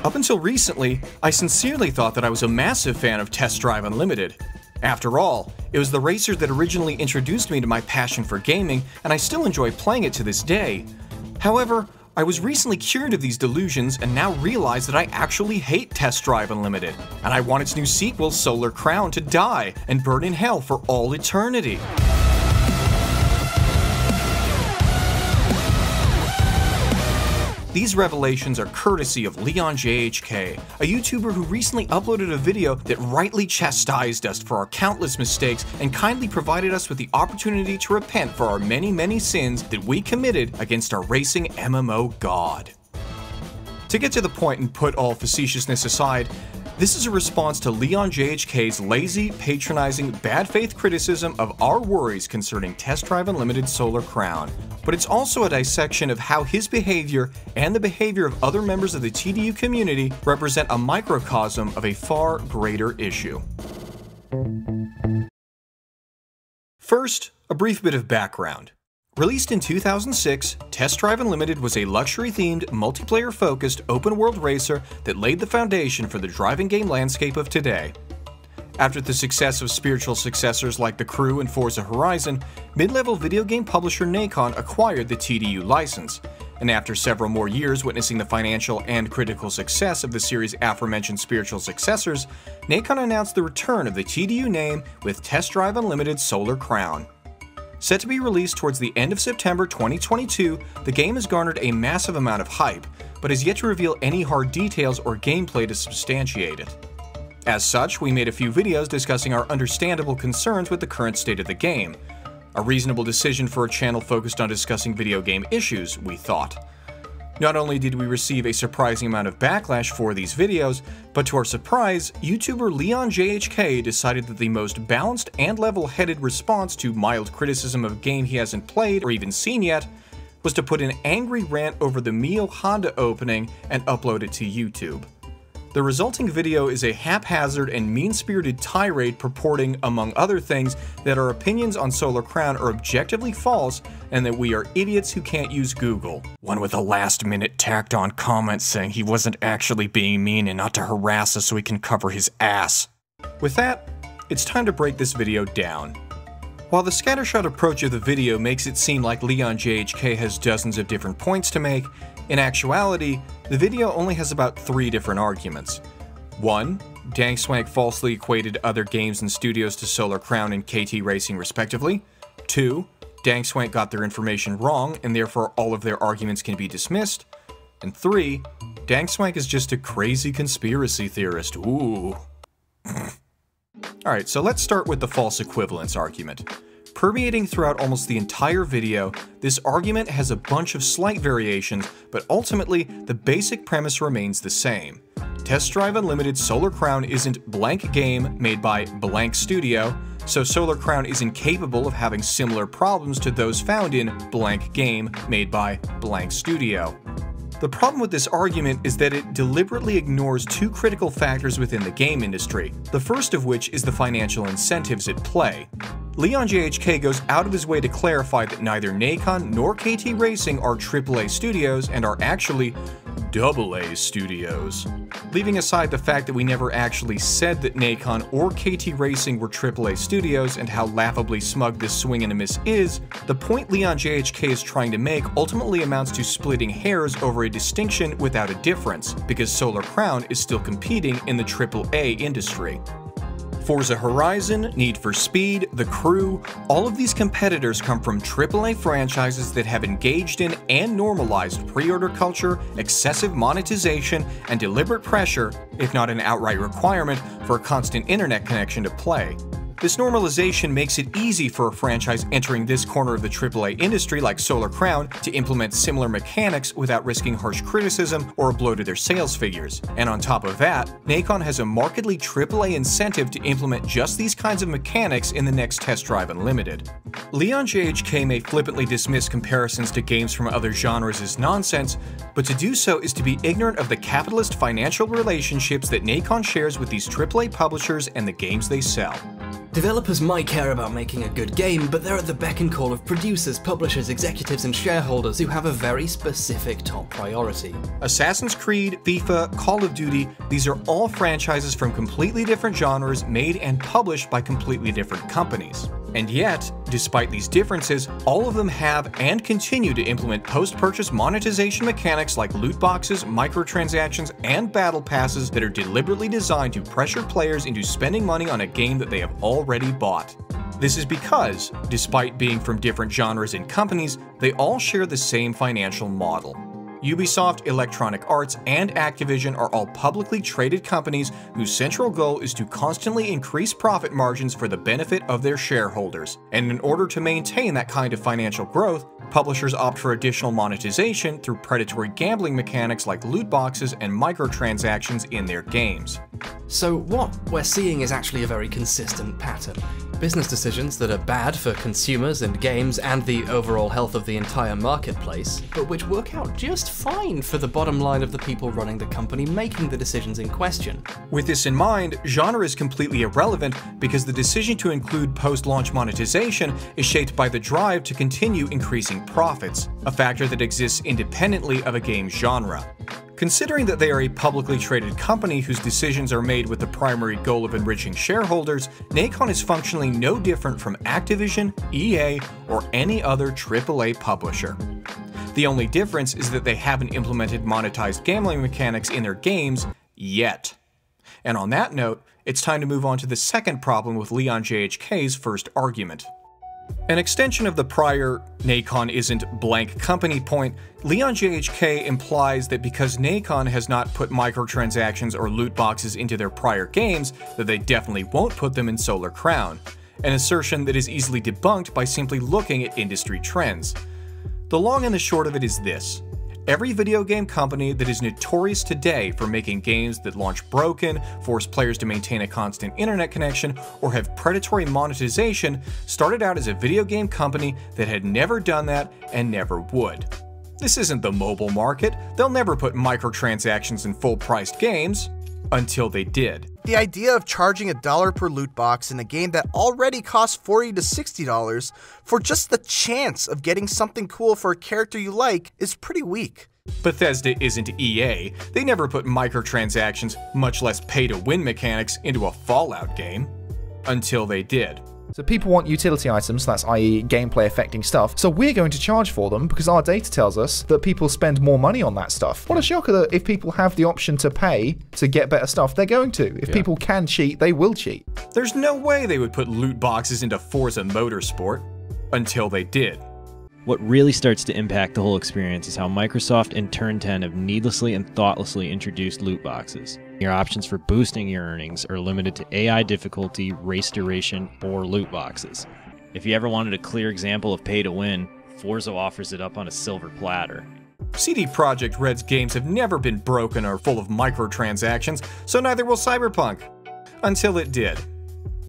Up until recently, I sincerely thought that I was a massive fan of Test Drive Unlimited. After all, it was the racer that originally introduced me to my passion for gaming, and I still enjoy playing it to this day. However, I was recently cured of these delusions and now realize that I actually hate Test Drive Unlimited, and I want its new sequel, Solar Crown, to die and burn in hell for all eternity. These revelations are courtesy of Leon JHK, a YouTuber who recently uploaded a video that rightly chastised us for our countless mistakes and kindly provided us with the opportunity to repent for our many sins that we committed against our racing MMO god. To get to the point and put all facetiousness aside, this is a response to Leon JHK's lazy, patronizing, bad faith criticism of our worries concerning Test Drive Unlimited Solar Crown. But it's also a dissection of how his behavior and the behavior of other members of the TDU community represent a microcosm of a far greater issue. First, a brief bit of background. Released in 2006, Test Drive Unlimited was a luxury-themed, multiplayer-focused, open-world racer that laid the foundation for the driving game landscape of today. After the success of spiritual successors like The Crew and Forza Horizon, mid-level video game publisher Nacon acquired the TDU license, and after several more years witnessing the financial and critical success of the series' aforementioned spiritual successors, Nacon announced the return of the TDU name with Test Drive Unlimited Solar Crown. Set to be released towards the end of September 2022, the game has garnered a massive amount of hype, but has yet to reveal any hard details or gameplay to substantiate it. As such, we made a few videos discussing our understandable concerns with the current state of the game. A reasonable decision for a channel focused on discussing video game issues, we thought. Not only did we receive a surprising amount of backlash for these videos, but to our surprise, YouTuber Leon JHK decided that the most balanced and level-headed response to mild criticism of a game he hasn't played or even seen yet was to put an angry rant over the Mio Honda opening and upload it to YouTube. The resulting video is a haphazard and mean-spirited tirade purporting, among other things, that our opinions on Solar Crown are objectively false and that we are idiots who can't use Google. One with a last-minute tacked-on comment saying he wasn't actually being mean and not to harass us so he can cover his ass. With that, it's time to break this video down. While the scattershot approach of the video makes it seem like Leon JHK has dozens of different points to make, in actuality, the video only has about 3 different arguments. 1. Dankswank falsely equated other games and studios to Solar Crown and KT Racing respectively. 2. Dankswank got their information wrong and therefore all of their arguments can be dismissed. And 3. Dankswank is just a crazy conspiracy theorist. Ooh. Alright, so let's start with the false equivalence argument. Permeating throughout almost the entire video, this argument has a bunch of slight variations, but ultimately, the basic premise remains the same. Test Drive Unlimited Solar Crown isn't blank game made by blank studio, so Solar Crown is incapable of having similar problems to those found in blank game made by blank studio. The problem with this argument is that it deliberately ignores 2 critical factors within the game industry, the first of which is the financial incentives at play. Leon JHK goes out of his way to clarify that neither Nacon nor KT Racing are AAA studios and are actually AA studios. Leaving aside the fact that we never actually said that Nacon or KT Racing were AAA studios and how laughably smug this swing and a miss is, the point Leon JHK is trying to make ultimately amounts to splitting hairs over a distinction without a difference, because Solar Crown is still competing in the AAA industry. Forza Horizon, Need for Speed, The Crew, all of these competitors come from AAA franchises that have engaged in and normalized pre-order culture, excessive monetization, and deliberate pressure, if not an outright requirement, for a constant internet connection to play. This normalization makes it easy for a franchise entering this corner of the AAA industry like Solar Crown to implement similar mechanics without risking harsh criticism or a blow to their sales figures. And on top of that, Nacon has a markedly AAA incentive to implement just these kinds of mechanics in the next Test Drive Unlimited. Leon JHK may flippantly dismiss comparisons to games from other genres as nonsense, but to do so is to be ignorant of the capitalist financial relationships that Nacon shares with these AAA publishers and the games they sell. Developers might care about making a good game, but they're at the beck and call of producers, publishers, executives, and shareholders who have a very specific top priority. Assassin's Creed, FIFA, Call of Duty, these are all franchises from completely different genres made and published by completely different companies. And yet, despite these differences, all of them have and continue to implement post-purchase monetization mechanics like loot boxes, microtransactions, and battle passes that are deliberately designed to pressure players into spending money on a game that they have already bought. This is because, despite being from different genres and companies, they all share the same financial model. Ubisoft, Electronic Arts, and Activision are all publicly traded companies whose central goal is to constantly increase profit margins for the benefit of their shareholders. And in order to maintain that kind of financial growth, publishers opt for additional monetization through predatory gambling mechanics like loot boxes and microtransactions in their games. So what we're seeing is actually a very consistent pattern. Business decisions that are bad for consumers and games and the overall health of the entire marketplace, but which work out just fine for the bottom line of the people running the company making the decisions in question. With this in mind, genre is completely irrelevant because the decision to include post-launch monetization is shaped by the drive to continue increasing profits, a factor that exists independently of a game's genre. Considering that they are a publicly traded company whose decisions are made with the primary goal of enriching shareholders, Nacon is functionally no different from Activision, EA, or any other AAA publisher. The only difference is that they haven't implemented monetized gambling mechanics in their games yet. And on that note, it's time to move on to the second problem with Leon JHK's first argument. An extension of the prior Nacon isn't blank company point, Leon JHK implies that because Nacon has not put microtransactions or loot boxes into their prior games, that they definitely won't put them in Solar Crown, an assertion that is easily debunked by simply looking at industry trends. The long and the short of it is this. Every video game company that is notorious today for making games that launch broken, force players to maintain a constant internet connection, or have predatory monetization started out as a video game company that had never done that and never would. This isn't the mobile market. They'll never put microtransactions in full-priced games. Until they did. The idea of charging $1 per loot box in a game that already costs $40 to $60 for just the chance of getting something cool for a character you like is pretty weak. Bethesda isn't EA. They never put microtransactions, much less pay-to-win mechanics, into a Fallout game. Until they did. So people want utility items, that's i.e. gameplay affecting stuff, so we're going to charge for them because our data tells us that people spend more money on that stuff. What a shocker that if people have the option to pay to get better stuff, they're going to. If people can cheat, they will cheat. There's no way they would put loot boxes into Forza Motorsport. Until they did. What really starts to impact the whole experience is how Microsoft and Turn 10 have needlessly and thoughtlessly introduced loot boxes. Your options for boosting your earnings are limited to AI difficulty, race duration, or loot boxes. If you ever wanted a clear example of pay to win, Forza offers it up on a silver platter. CD Projekt Red's games have never been broken or full of microtransactions, so neither will Cyberpunk. Until it did.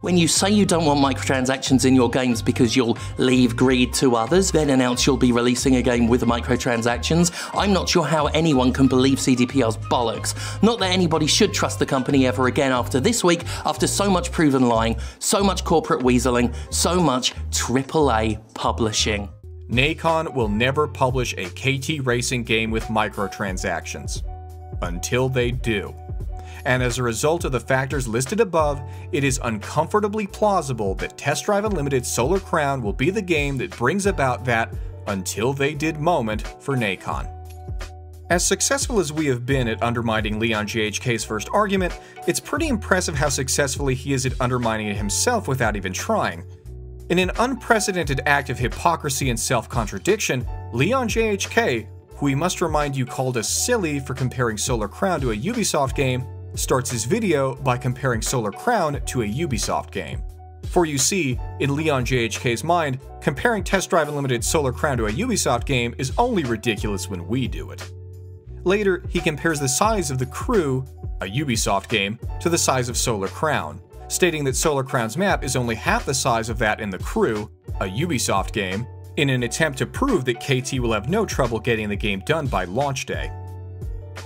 When you say you don't want microtransactions in your games because you'll leave greed to others, then announce you'll be releasing a game with microtransactions, I'm not sure how anyone can believe CDPR's bollocks. Not that anybody should trust the company ever again after this week, after so much proven lying, so much corporate weaseling, so much AAA publishing. Nacon will never publish a KT racing game with microtransactions. Until they do. And as a result of the factors listed above, it is uncomfortably plausible that Test Drive Unlimited Solar Crown will be the game that brings about that until they did moment for Nacon. As successful as we have been at undermining Leon JHK's first argument, it's pretty impressive how successfully he is at undermining it himself without even trying. In an unprecedented act of hypocrisy and self-contradiction, Leon JHK, who we must remind you called us silly for comparing Solar Crown to a Ubisoft game, starts his video by comparing Solar Crown to a Ubisoft game. For you see, in Leon JHK's mind, comparing Test Drive Unlimited Solar Crown to a Ubisoft game is only ridiculous when we do it. Later, he compares the size of the crew, a Ubisoft game, to the size of Solar Crown, stating that Solar Crown's map is only half the size of that in the crew, a Ubisoft game, in an attempt to prove that KT will have no trouble getting the game done by launch day.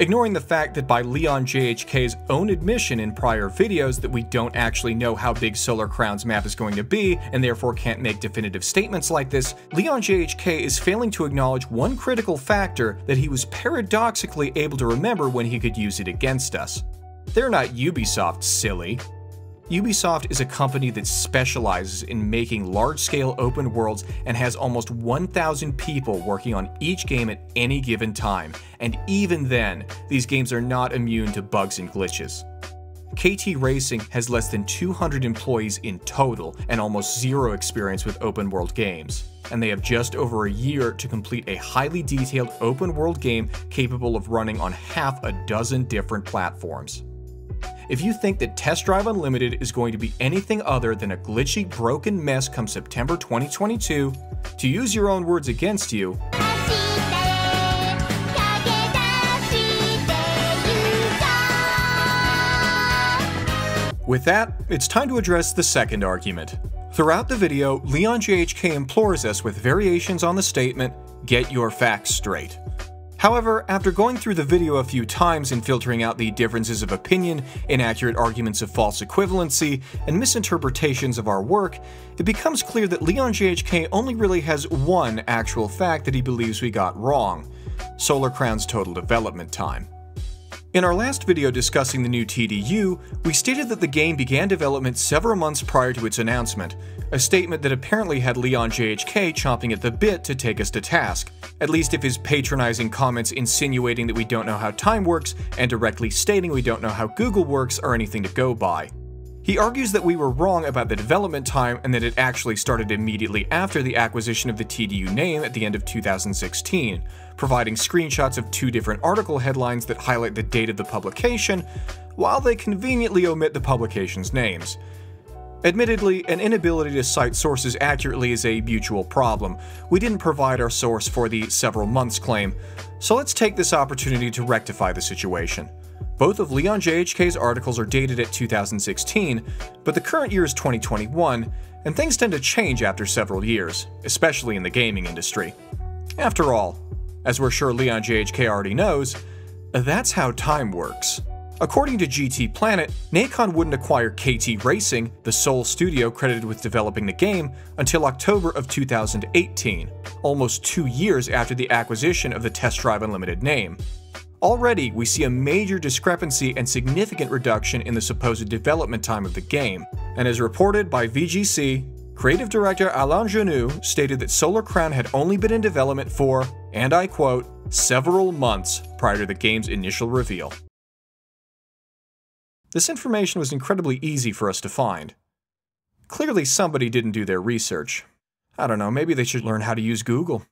ignoring the fact that by Leon JHK's own admission in prior videos that we don't actually know how big Solar Crown's map is going to be and therefore can't make definitive statements like this, Leon JHK is failing to acknowledge one critical factor that he was paradoxically able to remember when he could use it against us. They're not Ubisoft, silly. Ubisoft is a company that specializes in making large-scale open worlds and has almost 1,000 people working on each game at any given time, and even then, these games are not immune to bugs and glitches. KT Racing has less than 200 employees in total and almost zero experience with open world games, and they have just over a year to complete a highly detailed open world game capable of running on half a dozen different platforms. If you think that Test Drive Unlimited is going to be anything other than a glitchy, broken mess come September 2022, to use your own words against you, with that, it's time to address the second argument. Throughout the video, Leon JHK implores us with variations on the statement, "Get your facts straight." However, after going through the video a few times and filtering out the differences of opinion, inaccurate arguments of false equivalency, and misinterpretations of our work, it becomes clear that Leon JHK only really has one actual fact that he believes we got wrong: Solar Crown's total development time. In our last video discussing the new TDU, we stated that the game began development several months prior to its announcement, a statement that apparently had Leon JHK chomping at the bit to take us to task, at least if his patronizing comments insinuating that we don't know how time works and directly stating we don't know how Google works are anything to go by. He argues that we were wrong about the development time and that it actually started immediately after the acquisition of the TDU name at the end of 2016, providing screenshots of two different article headlines that highlight the date of the publication, while they conveniently omit the publication's names. Admittedly, an inability to cite sources accurately is a mutual problem. We didn't provide our source for the several months claim, so let's take this opportunity to rectify the situation. Both of Leon JHK's articles are dated at 2016, but the current year is 2021, and things tend to change after several years, especially in the gaming industry. After all, as we're sure Leon JHK already knows, that's how time works. According to GT Planet, Nacon wouldn't acquire KT Racing, the sole studio credited with developing the game, until October of 2018, almost 2 years after the acquisition of the Test Drive Unlimited name. Already, we see a major discrepancy and significant reduction in the supposed development time of the game, and as reported by VGC, creative director Alain Genoux stated that Solar Crown had only been in development for, and I quote, "several months" prior to the game's initial reveal. This information was incredibly easy for us to find. Clearly somebody didn't do their research. I don't know, maybe they should learn how to use Google.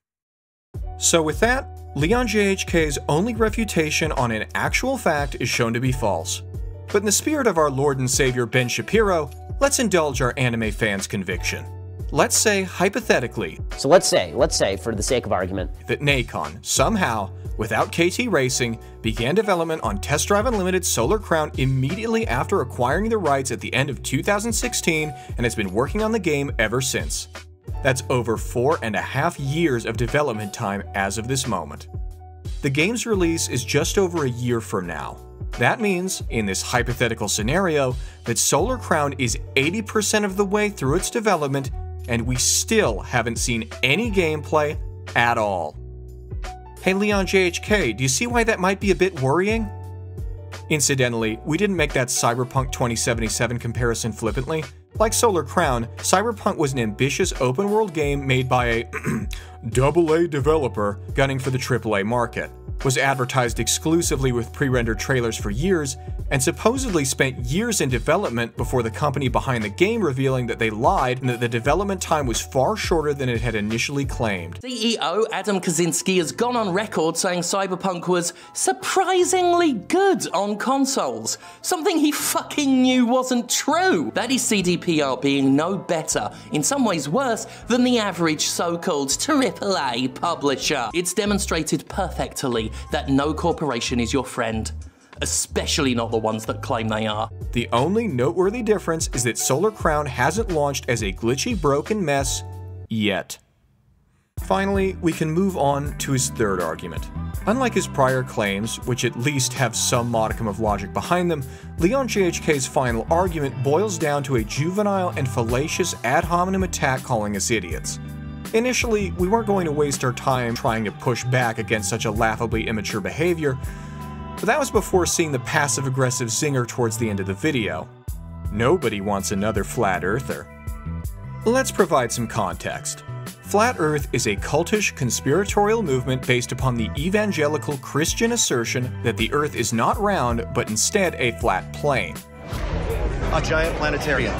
So with that, Leon JHK's only refutation on an actual fact is shown to be false. But in the spirit of our Lord and Savior Ben Shapiro, let's indulge our anime fans' conviction. Let's say, hypothetically, so let's say, for the sake of argument, that Nacon, somehow, without KT Racing, began development on Test Drive Unlimited Solar Crown immediately after acquiring the rights at the end of 2016 and has been working on the game ever since. That's over 4.5 years of development time as of this moment. The game's release is just over a year from now. That means, in this hypothetical scenario, that Solar Crown is 80% of the way through its development, and we still haven't seen any gameplay at all. Hey Leon JHK, do you see why that might be a bit worrying? Incidentally, we didn't make that Cyberpunk 2077 comparison flippantly. Like Solar Crown, Cyberpunk was an ambitious open-world game made by a AA developer gunning for the AAA market, was advertised exclusively with pre-rendered trailers for years, and supposedly spent years in development before the company behind the game revealing that they lied and that the development time was far shorter than it had initially claimed. CEO Adam Kaczynski has gone on record saying Cyberpunk was surprisingly good on consoles, something he fucking knew wasn't true. That is CDPR being no better, in some ways worse, than the average so-called AAA publisher. It's demonstrated perfectly that no corporation is your friend. Especially not the ones that claim they are. The only noteworthy difference is that Solar Crown hasn't launched as a glitchy, broken mess yet. Finally, we can move on to his third argument. Unlike his prior claims, which at least have some modicum of logic behind them, Leon JHK's final argument boils down to a juvenile and fallacious ad hominem attack calling us idiots. Initially, we weren't going to waste our time trying to push back against such a laughably immature behavior, but that was before seeing the passive-aggressive zinger towards the end of the video. Nobody wants another flat earther. Let's provide some context. Flat Earth is a cultish, conspiratorial movement based upon the evangelical Christian assertion that the Earth is not round, but instead a flat plane. A giant planetarium,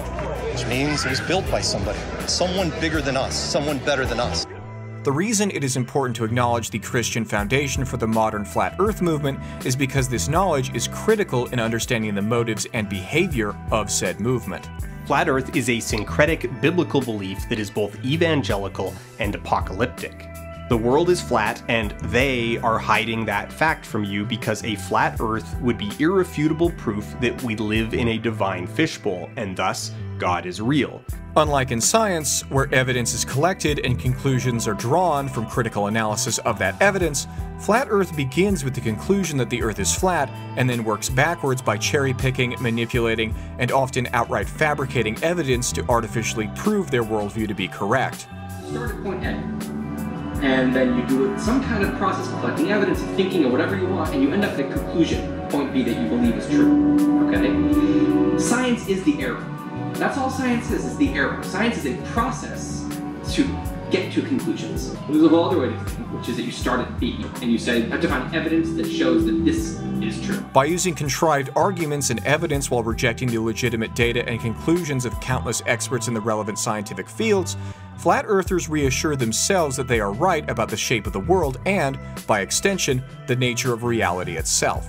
which means it was built by somebody. Someone bigger than us, someone better than us. The reason it is important to acknowledge the Christian foundation for the modern Flat Earth movement is because this knowledge is critical in understanding the motives and behavior of said movement. Flat Earth is a syncretic biblical belief that is both evangelical and apocalyptic. The world is flat, and they are hiding that fact from you because a flat Earth would be irrefutable proof that we live in a divine fishbowl, and thus, God is real. Unlike in science, where evidence is collected and conclusions are drawn from critical analysis of that evidence, Flat Earth begins with the conclusion that the Earth is flat and then works backwards by cherry-picking, manipulating, and often outright fabricating evidence to artificially prove their worldview to be correct. Start at point A, and then you do some kind of process of collecting evidence, of thinking, or whatever you want, and you end up at a conclusion, point B, that you believe is true, okay? Science is the error. That's all science is the error. Science is a process to get to conclusions. There's a other way to think, which is that you start at B, and you say, I have to find evidence that shows that this is true. By using contrived arguments and evidence while rejecting the legitimate data and conclusions of countless experts in the relevant scientific fields, Flat Earthers reassure themselves that they are right about the shape of the world and, by extension, the nature of reality itself.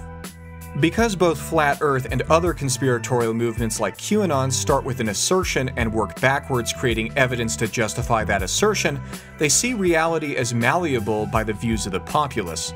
Because both Flat Earth and other conspiratorial movements like QAnon start with an assertion and work backwards creating evidence to justify that assertion, they see reality as malleable by the views of the populace.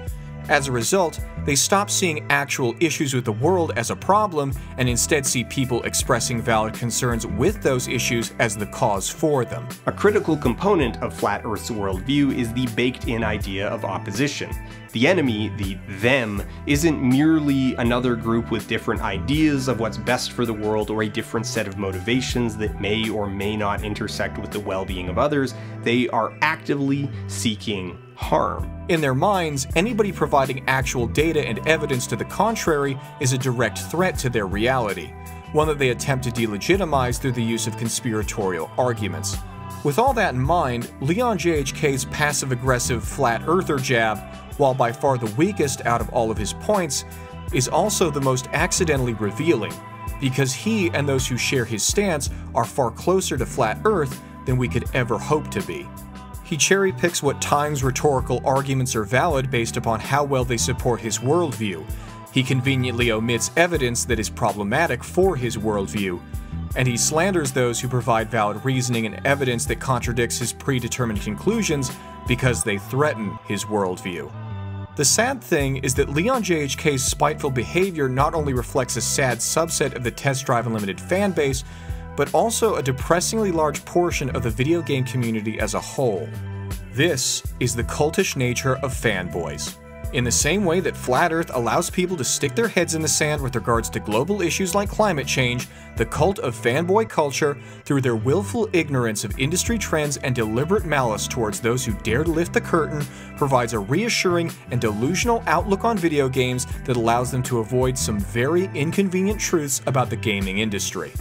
As a result, they stop seeing actual issues with the world as a problem and instead see people expressing valid concerns with those issues as the cause for them. A critical component of Flat Earth's worldview is the baked-in idea of opposition. The enemy, the them, isn't merely another group with different ideas of what's best for the world or a different set of motivations that may or may not intersect with the well-being of others. They are actively seeking harm. In their minds, anybody providing actual data and evidence to the contrary is a direct threat to their reality, one that they attempt to delegitimize through the use of conspiratorial arguments. With all that in mind, Leon JHK's passive-aggressive flat earther jab, while by far the weakest out of all of his points, is also the most accidentally revealing, because he and those who share his stance are far closer to flat Earth than we could ever hope to be. He cherry-picks what Times rhetorical arguments are valid based upon how well they support his worldview. He conveniently omits evidence that is problematic for his worldview, and he slanders those who provide valid reasoning and evidence that contradicts his predetermined conclusions because they threaten his worldview. The sad thing is that Leon JHK's spiteful behavior not only reflects a sad subset of the Test Drive Unlimited fanbase, but also a depressingly large portion of the video game community as a whole. This is the cultish nature of fanboys. In the same way that Flat Earth allows people to stick their heads in the sand with regards to global issues like climate change, the cult of fanboy culture, through their willful ignorance of industry trends and deliberate malice towards those who dare to lift the curtain, provides a reassuring and delusional outlook on video games that allows them to avoid some very inconvenient truths about the gaming industry.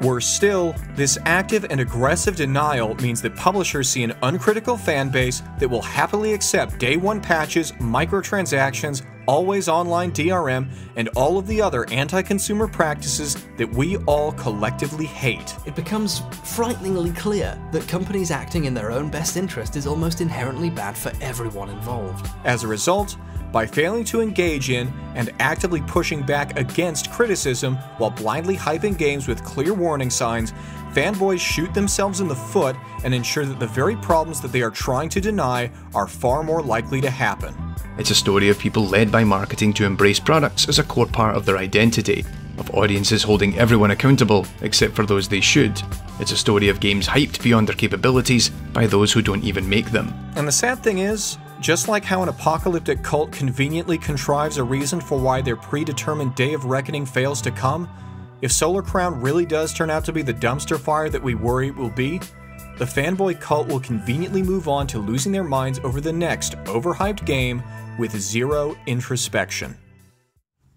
Worse still, this active and aggressive denial means that publishers see an uncritical fanbase that will happily accept day one patches, microtransactions, always online DRM, and all of the other anti-consumer practices that we all collectively hate. It becomes frighteningly clear that companies acting in their own best interest is almost inherently bad for everyone involved. As a result, by failing to engage in and actively pushing back against criticism while blindly hyping games with clear warning signs, fanboys shoot themselves in the foot and ensure that the very problems that they are trying to deny are far more likely to happen. It's a story of people led by marketing to embrace products as a core part of their identity, of audiences holding everyone accountable except for those they should, It's a story of games hyped beyond their capabilities by those who don't even make them. And the sad thing is, just like how an apocalyptic cult conveniently contrives a reason for why their predetermined day of reckoning fails to come, if Solar Crown really does turn out to be the dumpster fire that we worry it will be, the fanboy cult will conveniently move on to losing their minds over the next overhyped game with zero introspection.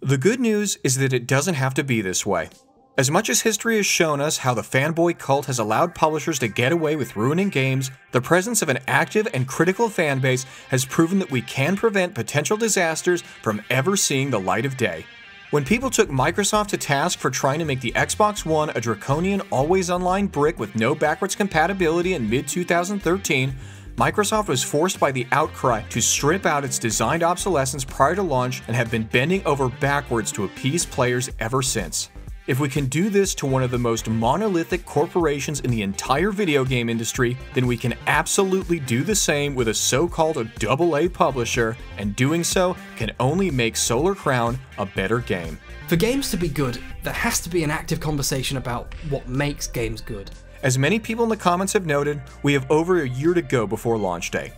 The good news is that it doesn't have to be this way. As much as history has shown us how the fanboy cult has allowed publishers to get away with ruining games, the presence of an active and critical fanbase has proven that we can prevent potential disasters from ever seeing the light of day. When people took Microsoft to task for trying to make the Xbox One a draconian always-online brick with no backwards compatibility in mid-2013, Microsoft was forced by the outcry to strip out its designed obsolescence prior to launch and have been bending over backwards to appease players ever since. If we can do this to one of the most monolithic corporations in the entire video game industry, then we can absolutely do the same with a so-called AA publisher, and doing so can only make Solar Crown a better game. For games to be good, there has to be an active conversation about what makes games good. As many people in the comments have noted, we have over a year to go before launch day.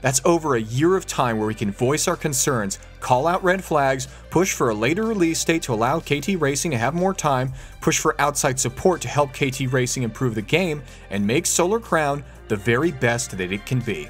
That's over a year of time where we can voice our concerns, call out red flags, push for a later release date to allow KT Racing to have more time, push for outside support to help KT Racing improve the game, and make Solar Crown the very best that it can be.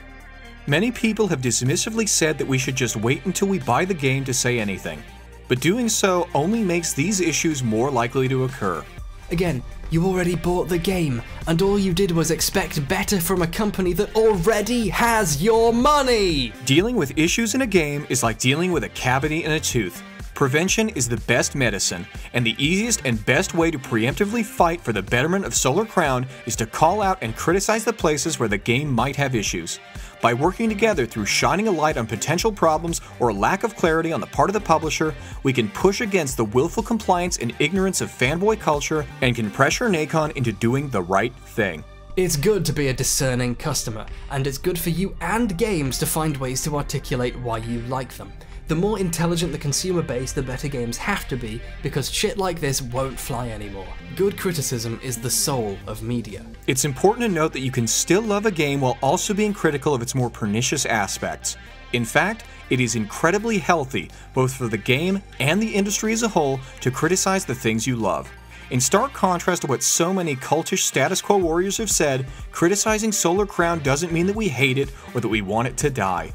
Many people have dismissively said that we should just wait until we buy the game to say anything, but doing so only makes these issues more likely to occur. Again, you already bought the game, and all you did was expect better from a company that already has your money! Dealing with issues in a game is like dealing with a cavity in a tooth. Prevention is the best medicine, and the easiest and best way to preemptively fight for the betterment of Solar Crown is to call out and criticize the places where the game might have issues. By working together through shining a light on potential problems or lack of clarity on the part of the publisher, we can push against the willful compliance and ignorance of fanboy culture and can pressure Nacon into doing the right thing. It's good to be a discerning customer, and it's good for you and games to find ways to articulate why you like them. The more intelligent the consumer base, the better games have to be, because shit like this won't fly anymore. Good criticism is the soul of media. It's important to note that you can still love a game while also being critical of its more pernicious aspects. In fact, it is incredibly healthy, both for the game and the industry as a whole, to criticize the things you love. In stark contrast to what so many cultish status quo warriors have said, criticizing Solar Crown doesn't mean that we hate it or that we want it to die.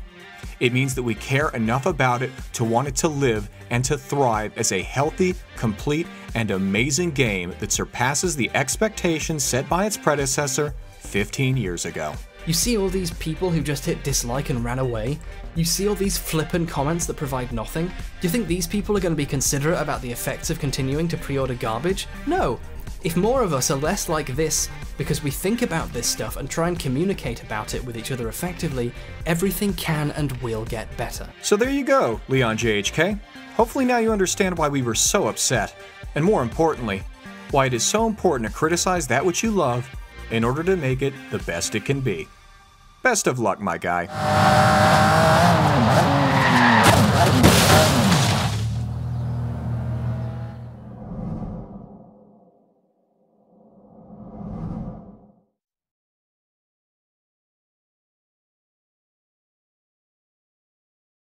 It means that we care enough about it to want it to live and to thrive as a healthy, complete, and amazing game that surpasses the expectations set by its predecessor 15 years ago. You see all these people who just hit dislike and ran away? You see all these flippant comments that provide nothing? Do you think these people are going to be considerate about the effects of continuing to pre-order garbage? No! If more of us are less like this, because we think about this stuff and try and communicate about it with each other effectively, everything can and will get better. So there you go, Leon JHK. Hopefully now you understand why we were so upset, and more importantly, why it is so important to criticize that which you love in order to make it the best it can be. Best of luck, my guy.